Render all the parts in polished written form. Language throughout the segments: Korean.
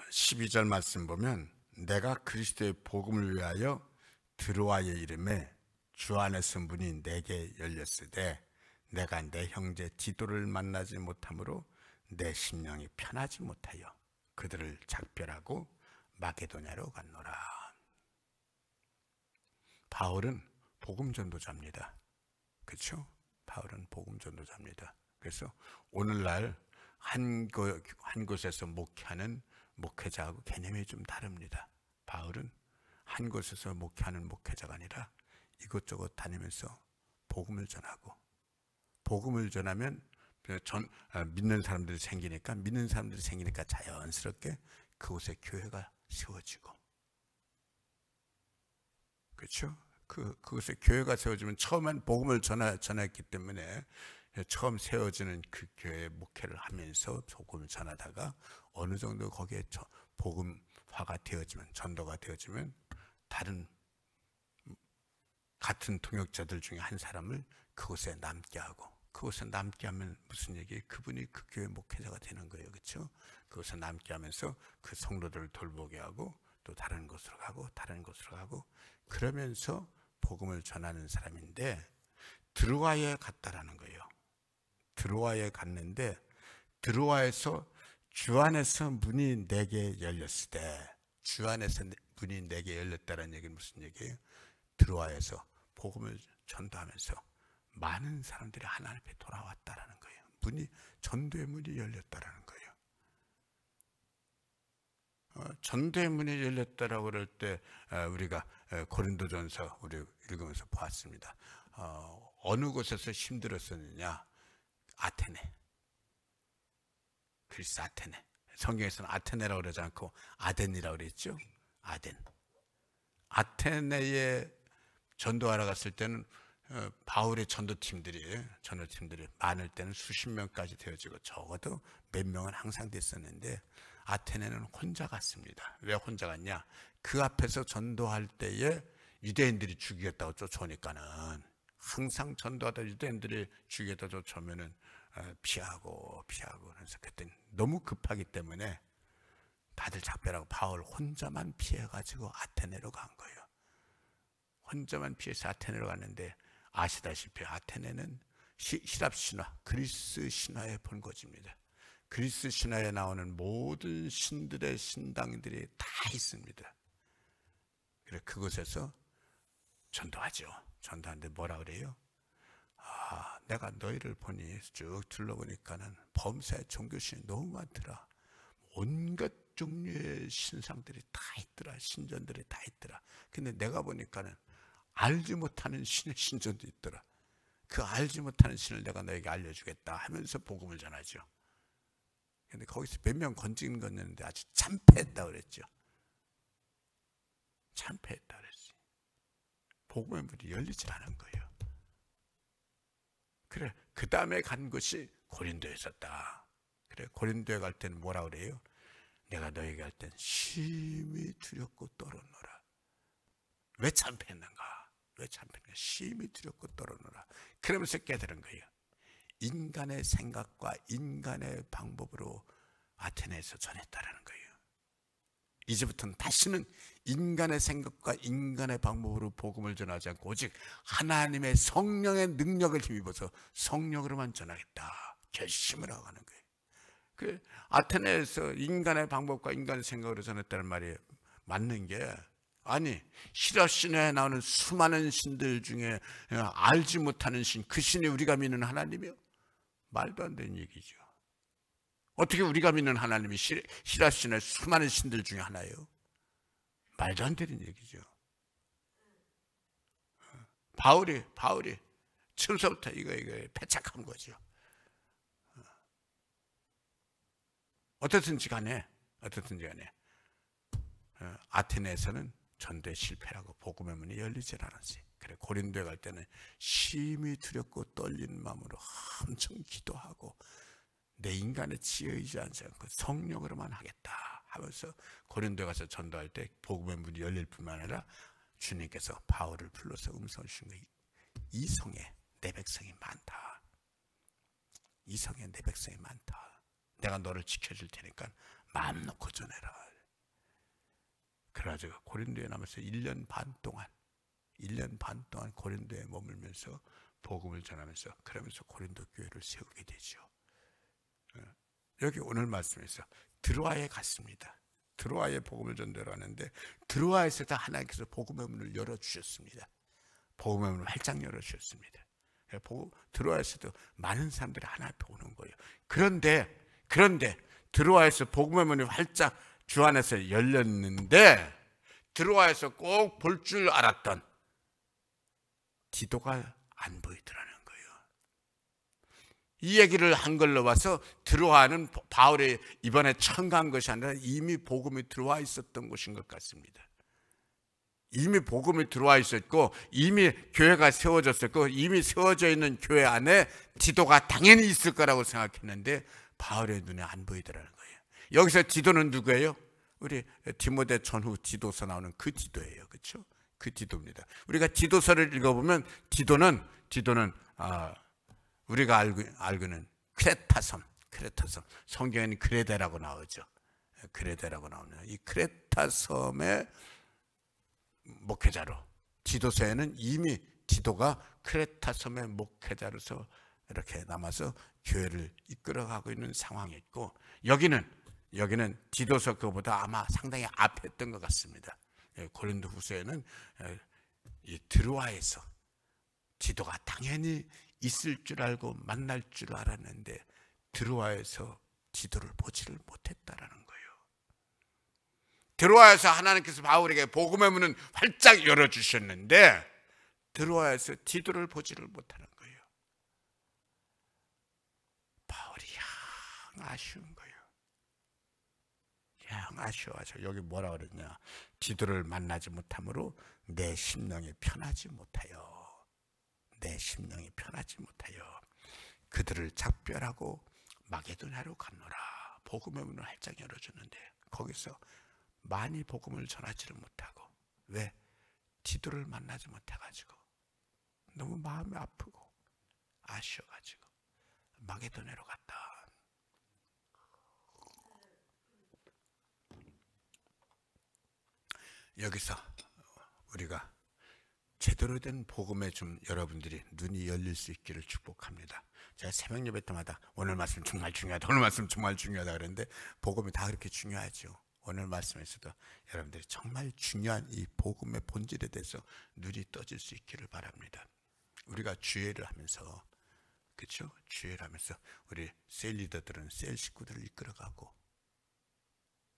12절 말씀 보면 내가 그리스도의 복음을 위하여 드로아의 이름에 주 안에서 문이 내게 열렸으되 내가 내 형제 디도를 만나지 못하므로 내 심령이 편하지 못하여 그들을 작별하고 마게도냐로 갔노라. 바울은 복음 전도자입니다. 그렇죠? 바울은 복음 전도자입니다. 그래서 오늘날 한 곳에서 목회하는 목회자하고 개념이 좀 다릅니다. 바울은 한 곳에서 목회하는 목회자가 아니라 이곳저곳 다니면서 복음을 전하고, 복음을 전하면 믿는 사람들이 생기니까 자연스럽게 그곳에 교회가 세워지고, 그렇죠? 그곳에 교회가 세워지면 처음엔 복음을 전했기 때문에 처음 세워지는 그 교회의 목회를 하면서 복음을 전하다가 어느 정도 거기에 복음화가 되어지면, 전도가 되어지면 다른 같은 동역자들 중에 한 사람을 그곳에 남게 하고, 그곳에 남게 하면 무슨 얘기예요? 그분이 그 교회 목회자가 되는 거예요. 그렇죠? 그곳에 남게 하면서 그 성도들을 돌보게 하고 또 다른 곳으로 가고 그러면서 복음을 전하는 사람인데, 드로아에 갔다라는 거예요. 드로아에 갔는데 드로아에서 주 안에서 문이 내게 열렸을 때, 주 안에서 문이 내게 열렸다는 얘기는 무슨 얘기예요? 드로아에서 복음을 전도하면서 많은 사람들이 하나님 앞에 돌아왔다라는 거예요. 전도의 문이 열렸다라는 거예요. 전도의 문이 열렸다라고 그럴 때 우리가 고린도전서 우리 읽으면서 보았습니다. 어느 곳에서 힘들었었느냐? 아테네, 그리스 아테네. 성경에서는 아테네라고 그러지 않고 아덴이라고 그랬죠. 아테네에 전도하러 갔을 때는 바울의 전도팀들이 많을 때는 수십 명까지 되어지고 적어도 몇 명은 항상 됐었는데 아테네는 혼자 갔습니다. 왜 혼자 갔냐? 그 앞에서 전도할 때에 유대인들이 죽이겠다고 쫓아오니까는, 항상 전도하다 유대인들이 죽이겠다고 쫓아오면은 피하고 그래서 그때 너무 급하기 때문에 다들 작별하고 바울 혼자만 피해가지고 아테네로 간 거예요. 혼자만 피해서 아테네로 갔는데, 아시다시피 아테네는 히랍 신화, 그리스 신화의 본거지입니다. 그리스 신화에 나오는 모든 신들의 신당들이 다 있습니다. 그래서 그곳에서 전도하죠. 전도하는데 뭐라 그래요? 내가 너희를 보니 쭉 둘러보니까는 범사의 종교신이 너무 많더라. 온갖 종류의 신상들이 다 있더라. 신전들이 다 있더라. 근데 내가 보니까는 알지 못하는 신의 신전도 있더라. 그 알지 못하는 신을 내가 너에게 알려주겠다 하면서 복음을 전하죠. 근데 거기서 몇 명 건진 건졌는데 아주 참패했다 그랬죠. 참패했다 그랬지. 복음의 문이 열리질 않은 거예요. 그래, 그 다음에 간 곳이 고린도에 있었다. 그래, 고린도에 갈 때는 뭐라 그래요? 내가 너에게 할 땐 심히 두렵고 떨었노라. 왜 참패했는가? 심히 두렵고 떨었노라. 그러면서 깨달은 거예요. 인간의 생각과 인간의 방법으로 아테네에서 전했다라는 거예요. 이제부터는 다시는 인간의 생각과 인간의 방법으로 복음을 전하지 않고 오직 하나님의 성령의 능력을 힘입어서 성령으로만 전하겠다 결심을 하고 가는 거예요. 그 아테네에서 인간의 방법과 인간의 생각으로 전했다는 말이 맞는 게, 아니 히랍 신화에 나오는 수많은 신들 중에 알지 못하는 신, 그 신이 우리가 믿는 하나님이요? 말도 안 되는 얘기죠. 어떻게 우리가 믿는 하나님이 히랍 신의 수많은 신들 중에 하나예요? 말도 안 되는 얘기죠. 바울이 처음부터 이거 패착한 거죠. 어떻든지 간에 아테네에서는 전도에 실패하고 복음의 문이 열리질 않았어요. 그래, 고린도에 갈 때는 심히 두렵고 떨리는 마음으로 엄청 기도하고 내 인간의 지혜에 의지하지 않고 성령으로만 하겠다 하면서 고린도에 가서 전도할 때 복음의 문이 열릴 뿐만 아니라 주님께서 바울을 불러서 음성을 주신 거예요. 이 성에 내 백성이 많다. 이 성에 내 백성이 많다. 내가 너를 지켜줄 테니까 마음 놓고 전해라. 그래가지고 고린도에 남아서 1년 반 동안 고린도에 머물면서 복음을 전하면서 그러면서 고린도 교회를 세우게 되죠. 여기 오늘 말씀에서 드로아에 갔습니다. 드로아에 복음을 전도를 하는데 드로아에서도 하나님께서 복음의 문을 열어주셨습니다. 복음의 문을 활짝 열어주셨습니다. 드로아에서도 많은 사람들이 하나님 앞에 오는 거예요. 그런데 드로아에서 복음의 문이 활짝 주 안에서 열렸는데 드로아에서 꼭 볼 줄 알았던 디도가 안 보이더라는 거예요. 이 얘기를 한 걸로 봐서 드로아는 바울이 이번에 처음 간 것이 아니라 이미 복음이 들어와 있었던 곳인 것 같습니다. 이미 복음이 들어와 있었고 이미 교회가 세워졌었고 이미 세워져 있는 교회 안에 디도가 당연히 있을 거라고 생각했는데 바울의 눈에 안 보이더라는 거예요. 여기서 디도는 누구예요? 우리 디모데 전후 디도서 나오는 그 디도예요. 그렇죠? 그 디도입니다. 우리가 디도서를 읽어보면 디도는 우리가 알고는 크레타섬 성경에는 그레데라고 나오죠. 그레데라고 나오는 이 크레타섬의 목회자로 디도서에는 이미 디도가 크레타섬의 목회자로서 이렇게 남아서 교회를 이끌어가고 있는 상황이었고 여기는 디도서 그보다 아마 상당히 앞에 했던 것 같습니다. 고린도 후서에는 이 드로아에서 디도가 당연히 있을 줄 알고 만날 줄 알았는데 드로아에서 디도를 보지를 못했다라는 거예요. 드로아에서 하나님께서 바울에게 복음의 문은 활짝 열어주셨는데 드로아에서 디도를 보지를 못하는 거예요. 바울이 아쉬운 거예요. 아쉬워하죠. 여기 뭐라 그랬냐? 디도를 만나지 못함으로 내 심령이 편하지 못하여 그들을 작별하고 마게도냐로 갔노라. 복음의 문을 활짝 열어줬는데 거기서 많이 복음을 전하지를 못하고 왜? 디도를 만나지 못해가지고 너무 마음이 아프고 아쉬워가지고 마게도냐로 갔다. 여기서 우리가 제대로 된 복음에 좀 여러분들이 눈이 열릴 수 있기를 축복합니다. 제가 새벽 예배 때마다 오늘 말씀 정말 중요하다 그랬는데 복음이 다 그렇게 중요하죠. 오늘 말씀에서도 여러분들이 정말 중요한 이 복음의 본질에 대해서 눈이 떠질 수 있기를 바랍니다. 우리가 주회를 하면서 그렇죠? 주회를 하면서 우리 셀 리더들은 셀 식구들을 이끌어가고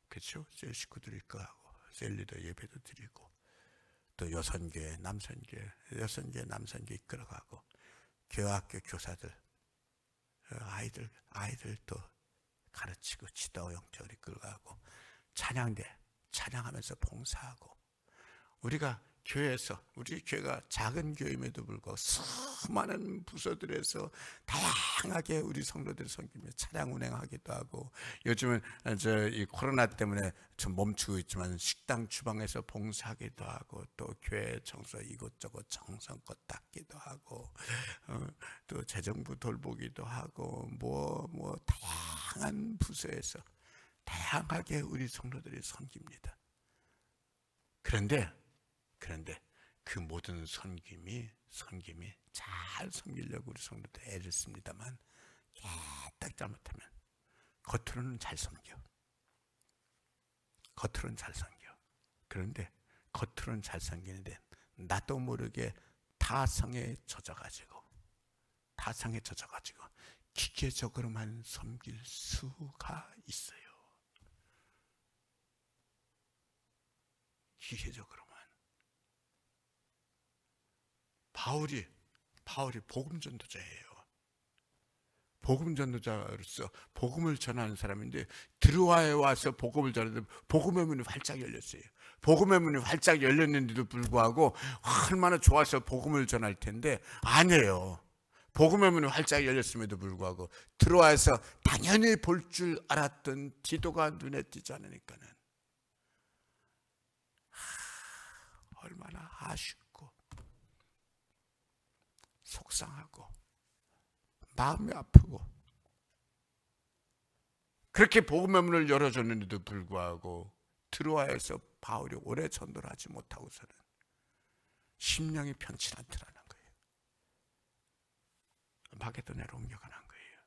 그렇죠? 셀 식구들을 이끌어가고 셀 리더 예배도 드리고 또 여선교회, 남선교회 이끌어가고 교학교 교사들 아이들 또 가르치고 지도 영적으로 이끌어가고 찬양대 찬양하면서 봉사하고 우리가 교회에서 우리 교회가 작은 교회임에도 불구하고 수많은 부서들에서 다양하게 우리 성도들을 섬기며 차량 운행하기도 하고 요즘은 이 코로나 때문에 좀 멈추고 있지만 식당 주방에서 봉사하기도 하고 또 교회 청소 이것저것 정성껏 닦기도 하고 또 재정부 돌보기도 하고 뭐 다양한 부서에서 다양하게 우리 성도들이 섬깁니다. 그런데 그 모든 섬김이 잘 섬기려고 우리 성도들 애를 씁니다만 딱 잘못하면 겉으로는 잘 섬겨. 그런데 겉으로는 잘 섬기는데 나도 모르게 타성에 젖어가지고 기계적으로만 섬길 수가 있어요. 기계적으로만. 바울이 복음 전도자예요. 복음 전도자로서 복음을 전하는 사람인데 드로아에 와서 복음을 전하는데 복음의 문이 활짝 열렸어요. 복음의 문이 활짝 열렸는데도 불구하고 얼마나 좋아서 복음을 전할 텐데 아니에요. 복음의 문이 활짝 열렸음에도 불구하고 드로아에서 당연히 볼 줄 알았던 디도가 눈에 띄지 않으니까는 얼마나 아쉽고 속상하고 마음이 아프고 그렇게 복음의 문을 열어줬는데도 불구하고 드로아에서 바울이 오래 전도를 하지 못하고서는 심령이 편치 않더라는 거예요. 마게도냐로 옮겨가는 거예요.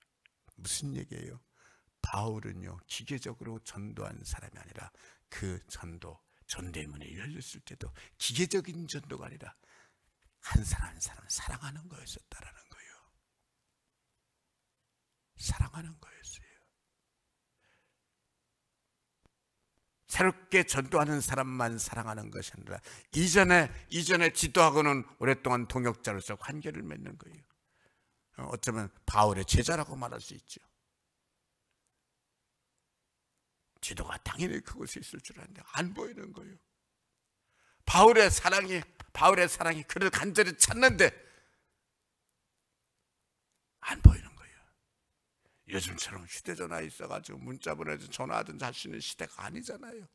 무슨 얘기예요? 바울은요, 기계적으로 전도한 사람이 아니라 그 전도의 문이 열렸을 때도 기계적인 전도가 아니라 한 사람 한 사람 사랑하는 거였었다라는 거예요. 사랑하는 거였어요. 새롭게 전도하는 사람만 사랑하는 것이 아니라 이전에 지도하고는 오랫동안 동역자로서 관계를 맺는 거예요. 어쩌면 바울의 제자라고 말할 수 있죠. 지도가 당연히 그곳에 있을 줄 알았는데 안 보이는 거예요. 바울의 사랑이 그를 간절히 찾는데 안 보이는 거예요. 요즘처럼 휴대전화 있어가지고 문자 보내서 전화하든지 할 수 있는 시대가 아니잖아요.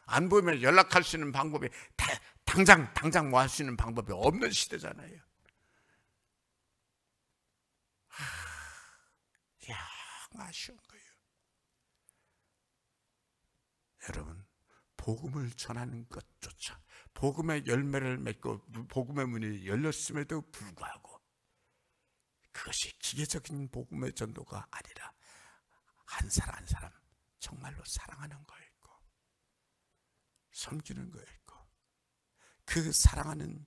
안 보이면 연락할 수 있는 방법이 당장 뭐 할 수 있는 방법이 없는 시대잖아요. 아쉬운 거예요. 여러분, 복음을 전하는 것조차, 복음의 열매를 맺고 복음의 문이 열렸음에도 불구하고 그것이 기계적인 복음의 전도가 아니라 한 사람 한 사람 정말로 사랑하는 거였고 섬기는 거였고, 그 사랑하는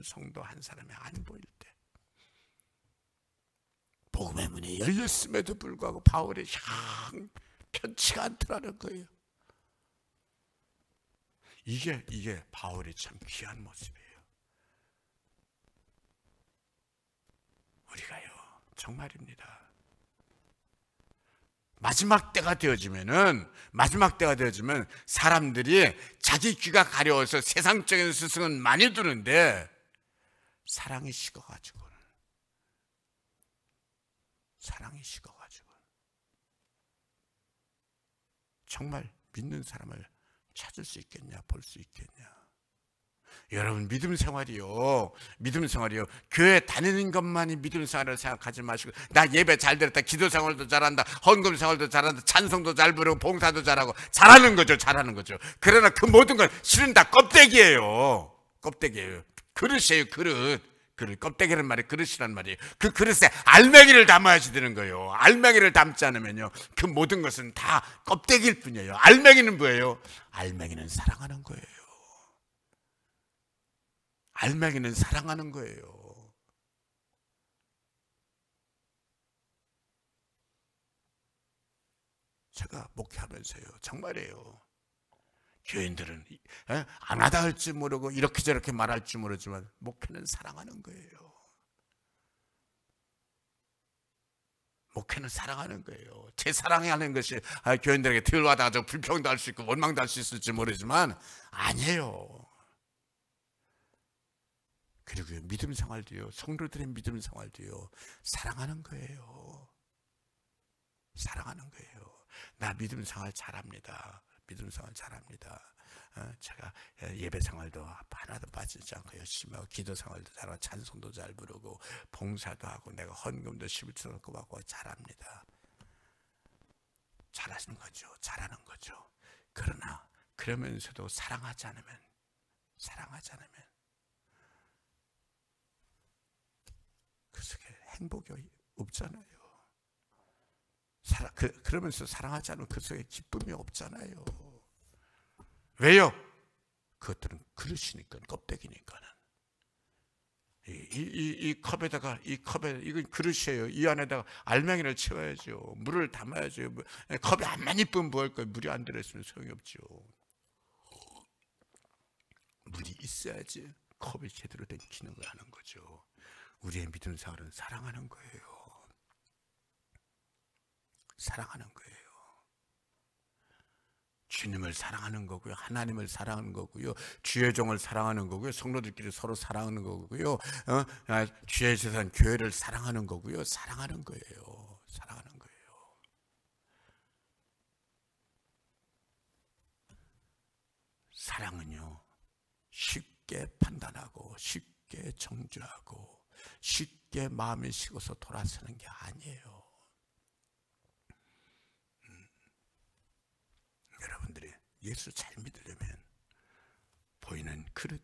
성도 한 사람이 안 보일 때 복음의 문이 열렸음에도 불구하고 바울의 편치가 않더라는 거예요. 이게 바울이 참 귀한 모습이에요. 우리가요, 정말입니다. 마지막 때가 되어지면 사람들이 자기 귀가 가려워서 세상적인 스승은 많이 두는데 사랑이 식어가지고 정말 믿는 사람을 찾을 수 있겠냐, 볼 수 있겠냐. 여러분, 믿음 생활이요, 교회 다니는 것만이 믿음 생활을 생각하지 마시고, 나 예배 잘 드렸다, 기도 생활도 잘한다, 헌금 생활도 잘한다, 찬송도 잘 부르고 봉사도 잘하고 잘하는 거죠. 그러나 그 모든 건 실은 다 껍데기예요. 그릇이에요. 그릇. 껍데기라는 말이 그릇이란 말이에요. 그 그릇에 알맹이를 담아야지 되는 거예요. 알맹이를 담지 않으면요, 그 모든 것은 다 껍데기일 뿐이에요. 알맹이는 뭐예요? 알맹이는 사랑하는 거예요. 제가 목회하면서요, 정말이에요, 교인들은 안 하다 할 줄 모르고 이렇게 저렇게 말할 줄 모르지만 목회는 사랑하는 거예요. 제 사랑하는 것이 교인들에게 들와닿아서 불평도 할 수 있고 원망도 할 수 있을지 모르지만 아니에요. 그리고 믿음 생활도요, 성도들의 믿음 생활도요, 사랑하는 거예요. 나 믿음 생활 잘합니다. 제가 예배 생활도 하나도 빠지지 않고 열심히 하고, 기도 생활도 잘하고, 찬송도 잘 부르고, 봉사도 하고, 내가 헌금도 11조 넣고 받고 잘합니다. 잘하는 거죠. 그러나 그러면서도 사랑하지 않으면 그 속에 행복이 없잖아요. 그러면서 사랑하지 않으면 그 속에 기쁨이 없잖아요. 왜요? 그것들은 그릇이니까, 껍데기니까는. 이 컵에 이건 그릇이에요. 이 안에다가 알맹이를 채워야죠. 물을 담아야죠. 컵이 안만 이쁘면 뭐 할 거예요? 물이 안 들어있으면 소용이 없죠. 물이 있어야지 컵이 제대로 된 기능을 하는 거죠. 우리의 믿음 생활은 사랑하는 거예요. 주님을 사랑하는 거고요, 하나님을 사랑하는 거고요, 주의 종을 사랑하는 거고요, 성도들끼리 서로 사랑하는 거고요, 주의 재산 교회를 사랑하는 거고요. 사랑하는 거예요. 사랑은요, 쉽게 판단하고 쉽게 정죄하고 쉽게 마음이 식어서 돌아서는 게 아니에요. 여러분들이 예수 잘 믿으려면 보이는 그릇,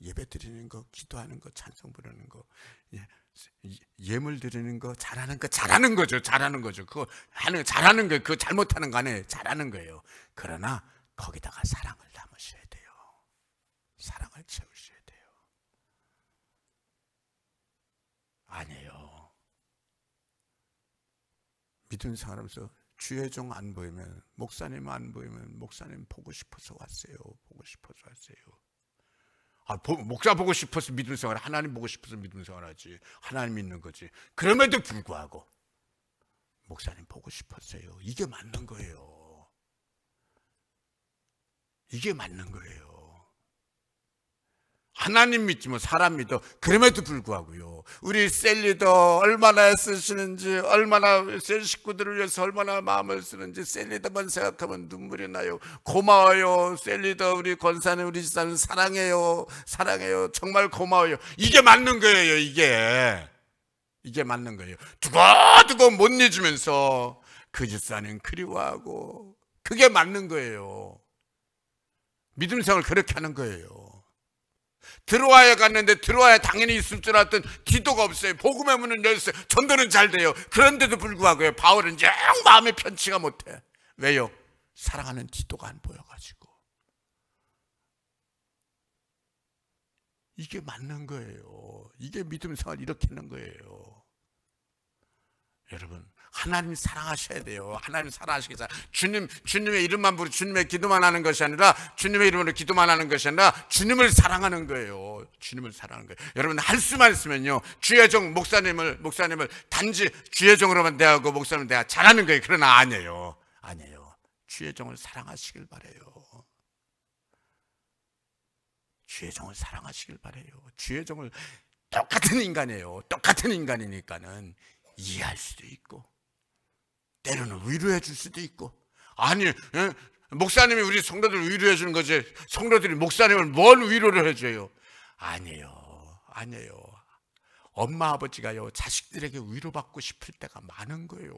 예배 드리는 거, 기도하는 거, 찬송 부르는 거, 예물 드리는 거, 잘하는 거죠. 잘하는 거죠. 그거 하는 잘하는 거예요. 그거 잘못하는 거 아니에요. 잘하는 거예요. 그러나 거기다가 사랑을 담으셔야 돼요. 사랑을 채우셔야 돼요. 아니에요. 믿음 생활하면서 주의 종 안 보이면, 목사님 안 보이면, 목사님 보고 싶어서 왔어요. 보고 싶어서 왔어요. 목사 보고 싶어서 믿음 생활, 하나님 보고 싶어서 믿음 생활하지. 하나님 믿는 거지. 그럼에도 불구하고 목사님 보고 싶었어요. 이게 맞는 거예요. 이게 맞는 거예요. 하나님 믿지 뭐 사람 믿어. 그럼에도 불구하고요. 우리 셀리더 얼마나 애쓰시는지, 얼마나 셀 식구들을 위해서 얼마나 마음을 쓰는지 셀리더만 생각하면 눈물이 나요. 고마워요. 셀리더 우리 권사님 우리 집사님 사랑해요. 사랑해요. 정말 고마워요. 이게 맞는 거예요. 이게 맞는 거예요. 두고두고 못 잊으면서 그 집사님 그리워하고, 그게 맞는 거예요. 믿음 생활을 그렇게 하는 거예요. 들어와야 갔는데 들어와야 당연히 있을 줄 알았던 기도가 없어요. 복음의 문은 열렸어요. 전도는 잘 돼요. 그런데도 불구하고요, 바울은 영 마음에 편치가 못해. 왜요? 사랑하는 기도가 안 보여가지고. 이게 맞는 거예요. 이게 믿음 생활 이렇게 하는 거예요. 여러분, 하나님 사랑하셔야 돼요. 하나님 사랑하시기 전 주님의 이름만 부르고 주님의 기도만 하는 것이 아니라, 주님의 이름으로 기도만 하는 것이 아니라 주님을 사랑하는 거예요. 주님을 사랑하는 거예요. 여러분, 할 수만 있으면요, 주의 종 목사님을 단지 주의 종으로만 대하고 목사님 대하 잘하는 거예요. 그러나 아니에요. 주의 종을 사랑하시길 바래요. 주의 종을 사랑하시길 바래요. 주의 종을, 똑같은 인간이에요. 똑같은 인간이니까는 이해할 수도 있고, 때로는 위로해 줄 수도 있고. 아니, 목사님이 우리 성도들 위로해 주는 거지, 성도들이 목사님을 뭔 위로를 해줘요? 아니에요. 엄마 아버지가요, 자식들에게 위로받고 싶을 때가 많은 거예요.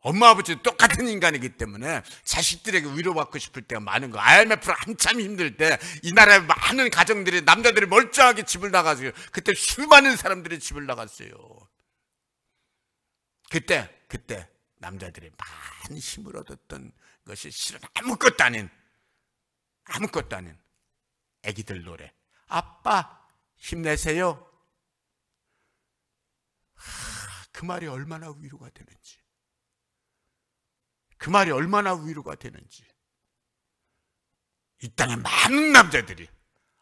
엄마 아버지 똑같은 인간이기 때문에 자식들에게 위로받고 싶을 때가 많은 거예요. IMF로 한참 힘들 때 이 나라의 많은 가정들이, 남자들이 멀쩡하게 집을 나갔어요. 그때 수많은 사람들이 집을 나갔어요. 그때 남자들이 많이 힘을 얻었던 것이 실은 아무것도 아닌 애기들 노래. 아빠 힘내세요. 그 말이 얼마나 위로가 되는지. 이 땅에 많은 남자들이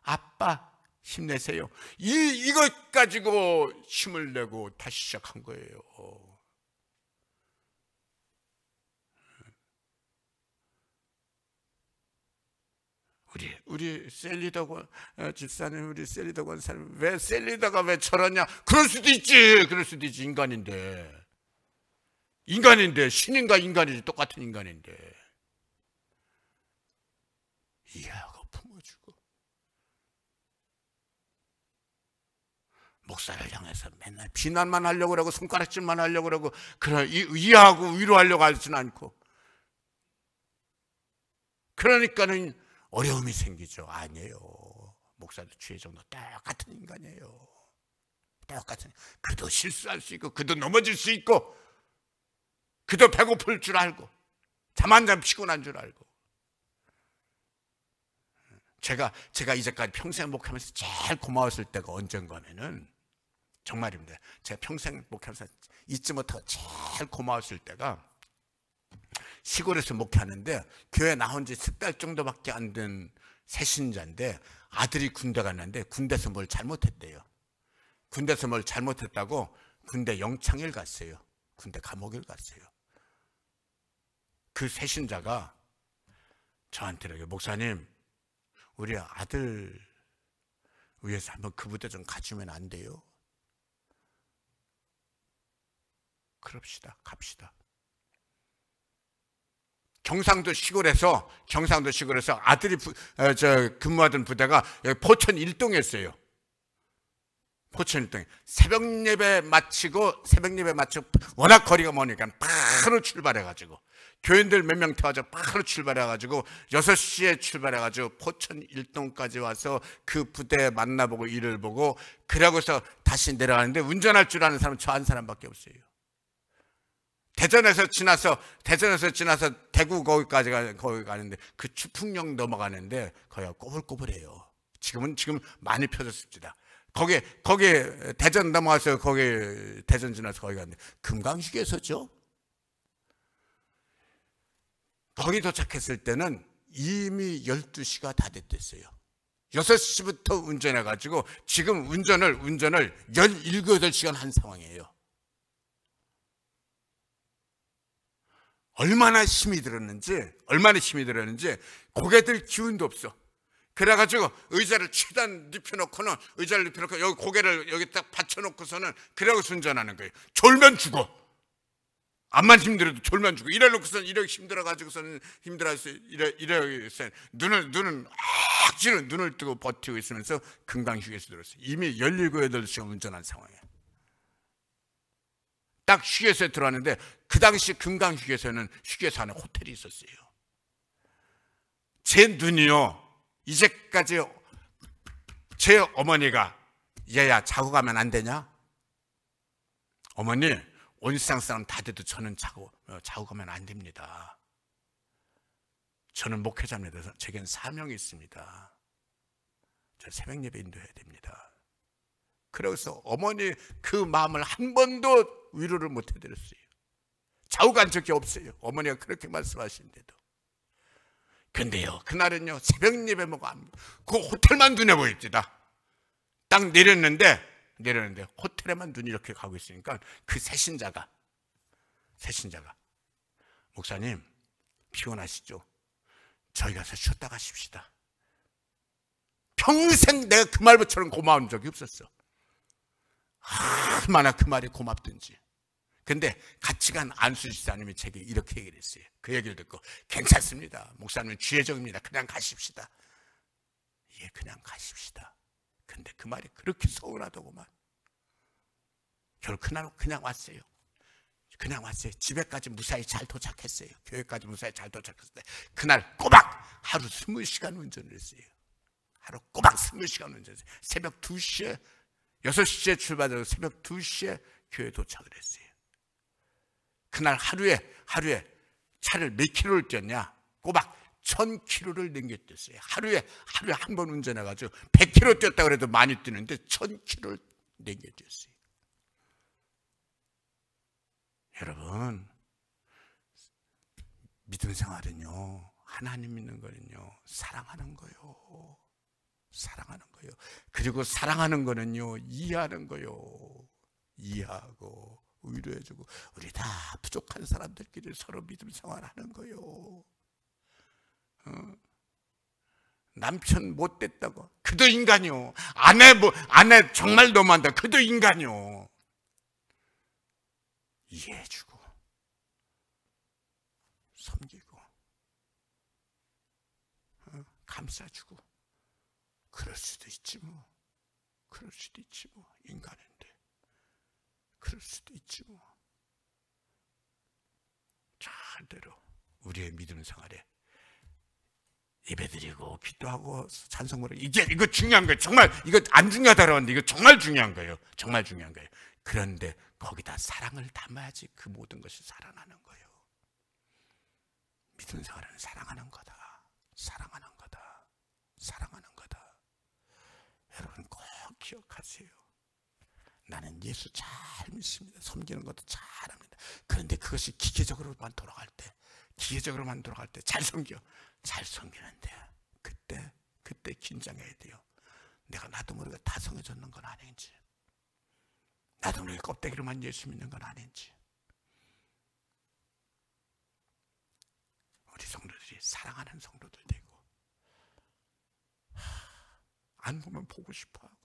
아빠 힘내세요, 이것 가지고 힘을 내고 다시 시작한 거예요. 우리 셀리더 집사님, 우리 셀리더 권사님, 왜 셀리더가 왜 저러냐? 그럴 수도 있지. 인간인데 신인과 인간이지, 똑같은 인간인데. 이해하고 품어주고, 목사를 향해서 맨날 비난만 하려고 그러고 손가락질만 하려고 그러고, 이해하고 위로하려고 하지는 않고, 그러니까는 어려움이 생기죠. 아니에요. 목사도 주의 종도 똑같은 인간이에요. 그도 실수할 수 있고, 그도 넘어질 수 있고, 그도 배고플 줄 알고, 잠 안 자면 피곤한 줄 알고. 제가 이제까지 평생 목회하면서 제일 고마웠을 때가 언젠가면은, 정말입니다, 제가 평생 목회하면서 잊지 못하고 제일 고마웠을 때가, 시골에서 목회하는데 교회 나온 지 10달 정도밖에 안 된 새신자인데, 아들이 군대 갔는데 군대에서 뭘 잘못했대요. 군대에서 뭘 잘못했다고 군대 영창일 갔어요. 군대 감옥을 갔어요. 그 새신자가 저한테 이렇게, 목사님, 우리 아들 위해서 한번 그 부대 좀 가주면 안 돼요? 그럽시다. 갑시다. 경상도 시골에서 아들이 근무하던 부대가 포천 일동이었어요. 포천 일동에 새벽 예배 마치고 워낙 거리가 머니까 바로 출발해가지고 교인들 몇 명 태워가지고 바로 출발해가지고 6시에 출발해가지고 포천 일동까지 와서 그 부대 만나보고 일을 보고 그러고서 다시 내려가는데 운전할 줄 아는 사람은 저 한 사람밖에 없어요. 대전에서 지나서 대구 거기 가는데 그 추풍령 넘어가는데 거기가 꼬불꼬불해요. 지금 많이 펴졌습니다. 거기 대전 넘어가서 거기 대전 지나서 거기 갔는데 금강휴게소죠. 거기 도착했을 때는 이미 12시가 다 됐댔어요. 6시부터 운전해가지고 지금 운전을 17, 8시간 한 상황이에요. 얼마나 힘이 들었는지 고개 들 기운도 없어. 그래가지고 의자를 최대한 눕혀놓고는 여기 고개를 여기 딱 받쳐놓고서는 그러고서 운전하는 거예요. 졸면 죽어. 암만 힘들어도 졸면 죽어. 이래놓고서는 이렇게 힘들어가지고서는 이래서 눈은 억지로 눈을 뜨고 버티고 있으면서 금강휴게소 들었어요. 이미 17, 8시간 운전한 상황이에요. 딱 휴게소에 들어왔는데 그 당시 금강휴게소에는 휴게소 안에 호텔이 있었어요. 제 눈이요, 이제까지 제 어머니가 얘야 자고 가면 안 되냐? 어머니 온 세상 사람 다 돼도 저는 자고 가면 안 됩니다. 저는 목회자입니다. 제겐 사명이 있습니다. 저 새벽 예배 인도해야 됩니다. 그래서 어머니 그 마음을 한 번도 위로를 못 해드렸어요. 자고 간 적이 없어요. 어머니가 그렇게 말씀하시는데도. 근데요, 그날은요, 새벽 예배 먹고 그 호텔만 눈에 보입니다. 딱 내렸는데 호텔에만 눈이 이렇게 가고 있으니까 그 새신자가 목사님 피곤하시죠? 저희 가서 쉬었다 가십시다. 평생 내가 그 말처럼 고마운 적이 없었어. 얼마나 그 말이 고맙든지. 근데 같이 간 안수 집사님이 제게 이렇게 얘기를 했어요. 그 얘기를 듣고 괜찮습니다. 목사님은 지혜적입니다. 그냥 가십시다. 예, 그냥 가십시다. 근데 그 말이 그렇게 서운하더구만. 결국 그날 그냥 왔어요. 집에까지 무사히 잘 도착했어요. 교회까지 무사히 잘 도착했을 때 그날 꼬박 하루 20시간 운전을 했어요. 하루 꼬박 20시간 운전했어요. 새벽 2시에 6시에 출발해서 새벽 2시에 교회 도착을 했어요. 그날 하루에 차를 몇 킬로를 뛰었냐? 꼬박 1000km를 넘겼댔어요. 하루에 한 번 운전해가지고 100km 뛰었다고 해도 많이 뛰는데 1000km를 넘겼댔어요. 여러분, 믿음 생활은요, 하나님 믿는 거는요, 사랑하는 거요. 그리고 사랑하는 거는요, 이해하는 거요. 이해하고 위로해주고, 우리 다 부족한 사람들끼리 서로 믿음 생활하는 거요. 남편 못됐다고, 그도 인간이요. 아내 정말 너무한다, 그도 인간이요. 이해해주고 섬기고 감싸주고. 그럴 수도 있지 뭐. 인간인데 그럴 수도 있지 뭐. 잘대로 우리의 믿음 생활에 예배드리고 기도하고 찬송 부르고 이거 중요한 거예요. 정말 이거 안 중요하다고 하는데 이거 정말 중요한 거예요. 그런데 거기다 사랑을 담아야지 그 모든 것이 살아나는 거예요. 믿음 생활은 사랑하는 거다. 여러분 꼭 기억하세요. 나는 예수 잘 믿습니다. 섬기는 것도 잘합니다. 그런데 그것이 기계적으로만 돌아갈 때 잘 섬기는데 그때 긴장해야 돼요. 내가 나도 모르게 다 성해졌는 건 아닌지, 나도 모르게 껍데기로만 예수 믿는 건 아닌지. 우리 성도들이 사랑하는 성도들 되고, 안 보면 보고 싶어하고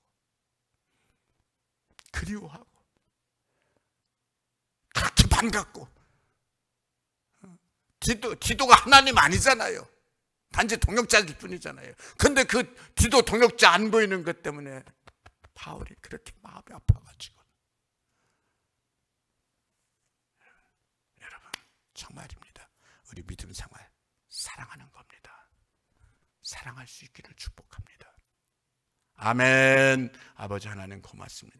그리워하고 그렇게 반갑고. 기도가 하나님 아니잖아요. 단지 동역자일 뿐이잖아요. 근데 그 기도 동역자 안 보이는 것 때문에 바울이 그렇게 마음이 아파가지고. 여러분 정말입니다. 우리 믿음 생활 사랑하는 겁니다. 사랑할 수 있기를 축복합니다. 아멘. 아버지 하나님 고맙습니다.